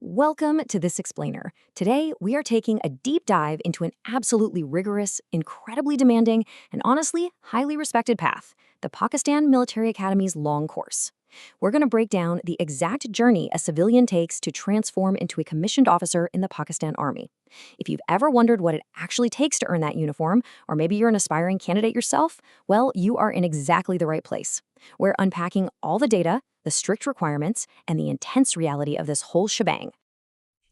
Welcome to This Explainer. Today, we are taking a deep dive into an absolutely rigorous, incredibly demanding, and honestly, highly respected path, the Pakistan Military Academy's Long Course. We're going to break down the exact journey a civilian takes to transform into a commissioned officer in the Pakistan Army. If you've ever wondered what it actually takes to earn that uniform, or maybe you're an aspiring candidate yourself, well, you are in exactly the right place. We're unpacking all the data, the strict requirements, and the intense reality of this whole shebang.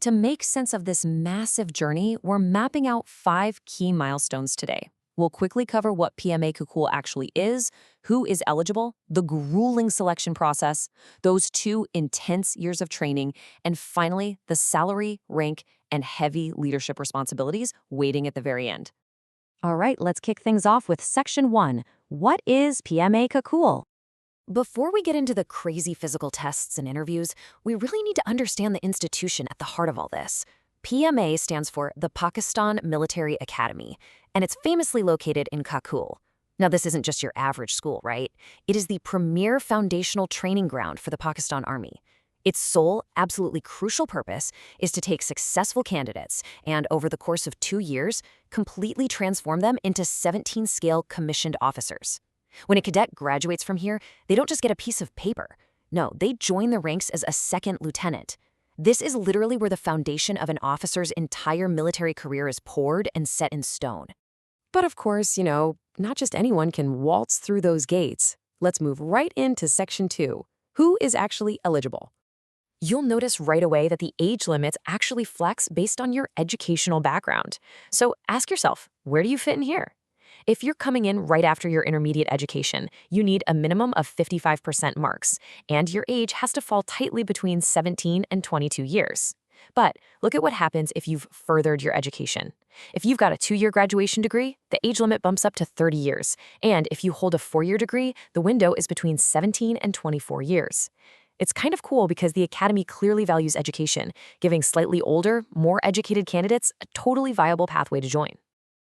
To make sense of this massive journey, we're mapping out 5 key milestones today. We'll quickly cover what PMA Kukul actually is, who is eligible, the grueling selection process, those 2 intense years of training, and finally, the salary, rank, and heavy leadership responsibilities waiting at the very end. All right, let's kick things off with Section 1. What is PMA Kukul? Before we get into the crazy physical tests and interviews, we really need to understand the institution at the heart of all this. PMA stands for the Pakistan Military Academy, and it's famously located in Kakul. Now, this isn't just your average school, right? It is the premier foundational training ground for the Pakistan Army. Its sole, absolutely crucial purpose is to take successful candidates and, over the course of 2 years, completely transform them into 17-scale commissioned officers. When a cadet graduates from here, they don't just get a piece of paper. No, they join the ranks as a second lieutenant. This is literally where the foundation of an officer's entire military career is poured and set in stone. But of course, not just anyone can waltz through those gates. Let's move right into Section 2. Who is actually eligible? You'll notice right away that the age limits actually flex based on your educational background. So ask yourself, where do you fit in here? If you're coming in right after your intermediate education, you need a minimum of 55% marks, and your age has to fall tightly between 17 and 22 years. But look at what happens if you've furthered your education. If you've got a 2-year graduation degree, the age limit bumps up to 30 years, and if you hold a 4-year degree, the window is between 17 and 24 years. It's kind of cool because the Academy clearly values education, giving slightly older, more educated candidates a totally viable pathway to join.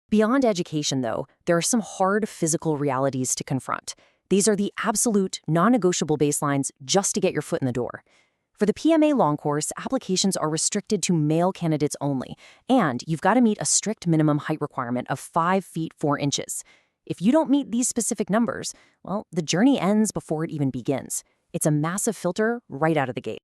Beyond education, though, there are some hard physical realities to confront. These are the absolute, non-negotiable baselines just to get your foot in the door. For the PMA Long Course, applications are restricted to male candidates only, and you've got to meet a strict minimum height requirement of 5 feet 4 inches. If you don't meet these specific numbers, well, the journey ends before it even begins. It's a massive filter right out of the gate.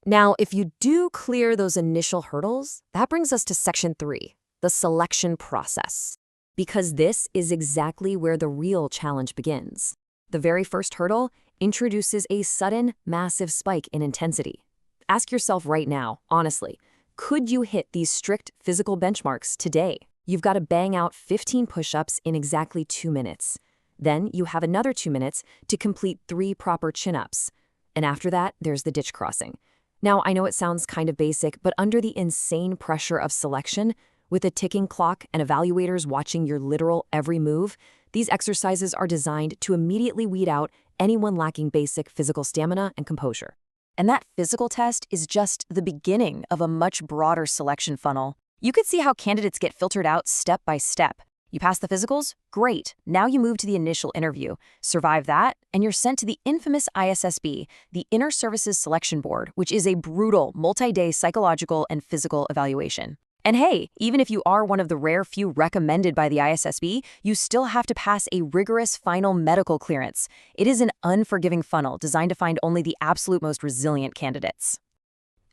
Now, if you do clear those initial hurdles, that brings us to Section 3. The selection process, because this is exactly where the real challenge begins. The very first hurdle introduces a sudden, massive spike in intensity. Ask yourself right now, honestly, could you hit these strict physical benchmarks today? You've got to bang out 15 push-ups in exactly 2 minutes. Then you have another 2 minutes to complete 3 proper chin-ups. And after that, there's the ditch crossing. Now, I know it sounds kind of basic, but under the insane pressure of selection, with a ticking clock and evaluators watching your literal every move, these exercises are designed to immediately weed out anyone lacking basic physical stamina and composure. And that physical test is just the beginning of a much broader selection funnel. You could see how candidates get filtered out step by step. You pass the physicals? Great. Now you move to the initial interview. Survive that, and you're sent to the infamous ISSB, the Inner Services Selection Board, which is a brutal, multi-day psychological and physical evaluation. And hey, even if you are one of the rare few recommended by the ISSB, you still have to pass a rigorous final medical clearance. It is an unforgiving funnel designed to find only the absolute most resilient candidates.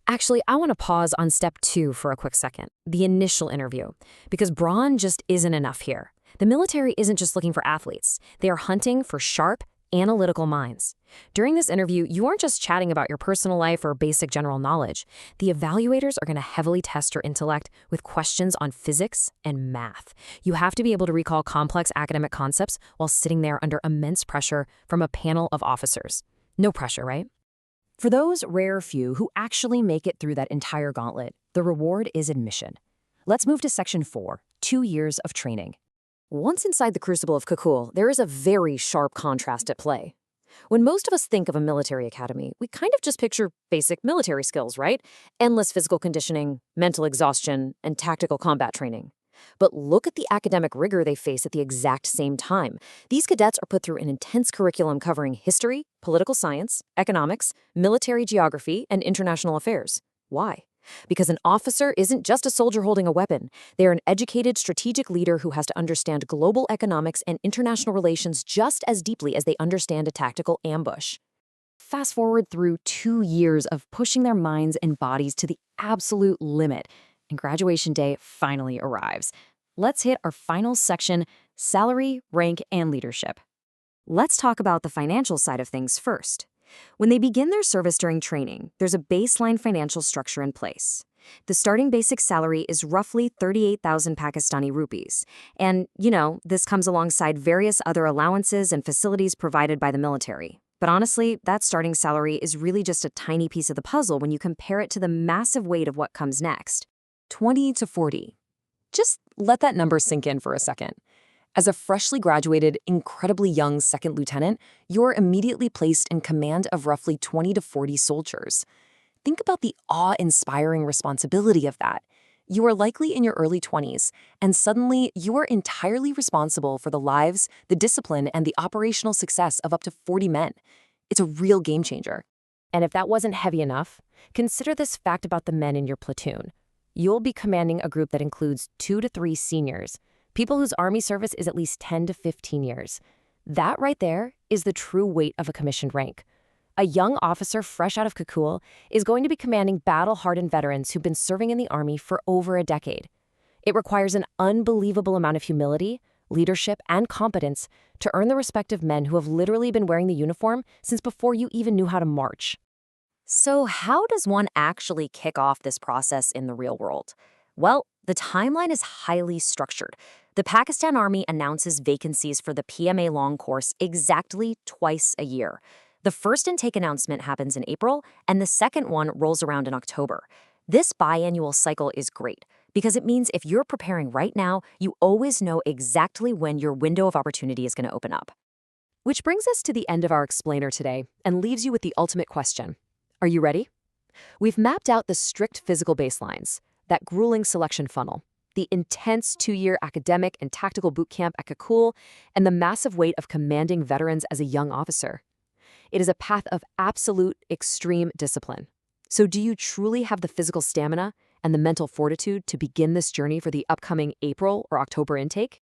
Actually, I want to pause on step 2 for a quick second, the initial interview, because brawn just isn't enough here. The military isn't just looking for athletes. They are hunting for sharp, analytical minds. During this interview, you aren't just chatting about your personal life or basic general knowledge. The evaluators are going to heavily test your intellect with questions on physics and math. You have to be able to recall complex academic concepts while sitting there under immense pressure from a panel of officers. No pressure, right? For those rare few who actually make it through that entire gauntlet, the reward is admission. Let's move to Section 4, 2 years of training. Once inside the crucible of Kakul, there is a very sharp contrast at play. When most of us think of a military academy, we kind of just picture basic military skills, right? Endless physical conditioning, mental exhaustion, and tactical combat training. But look at the academic rigor they face at the exact same time. These cadets are put through an intense curriculum covering history, political science, economics, military geography, and international affairs. Why? Because an officer isn't just a soldier holding a weapon. They're an educated, strategic leader who has to understand global economics and international relations just as deeply as they understand a tactical ambush. Fast forward through 2 years of pushing their minds and bodies to the absolute limit, and graduation day finally arrives. Let's hit our final section: salary, rank, and leadership. Let's talk about the financial side of things first. When they begin their service during training, there's a baseline financial structure in place. The starting basic salary is roughly 38,000 Pakistani rupees. And, this comes alongside various other allowances and facilities provided by the military. But honestly, that starting salary is really just a tiny piece of the puzzle when you compare it to the massive weight of what comes next. 20 to 40. Just let that number sink in for a second. As a freshly graduated, incredibly young second lieutenant, you're immediately placed in command of roughly 20 to 40 soldiers. Think about the awe-inspiring responsibility of that. You are likely in your early 20s, and suddenly you are entirely responsible for the lives, the discipline, and the operational success of up to 40 men. It's a real game changer. And if that wasn't heavy enough, consider this fact about the men in your platoon. You'll be commanding a group that includes 2 to 3 seniors, people whose Army service is at least 10 to 15 years. That right there is the true weight of a commissioned rank. A young officer fresh out of Kakul is going to be commanding battle-hardened veterans who've been serving in the Army for over a decade. It requires an unbelievable amount of humility, leadership, and competence to earn the respect of men who have literally been wearing the uniform since before you even knew how to march. So how does one actually kick off this process in the real world? Well, the timeline is highly structured. The Pakistan Army announces vacancies for the PMA Long Course exactly twice a year. The first intake announcement happens in April, and the second one rolls around in October. This biannual cycle is great because it means if you're preparing right now, you always know exactly when your window of opportunity is going to open up. Which brings us to the end of our explainer today and leaves you with the ultimate question. Are you ready? We've mapped out the strict physical baselines, that grueling selection funnel, the intense 2-year academic and tactical boot camp at Kakul, and the massive weight of commanding veterans as a young officer. It is a path of absolute extreme discipline. So do you truly have the physical stamina and the mental fortitude to begin this journey for the upcoming April or October intake?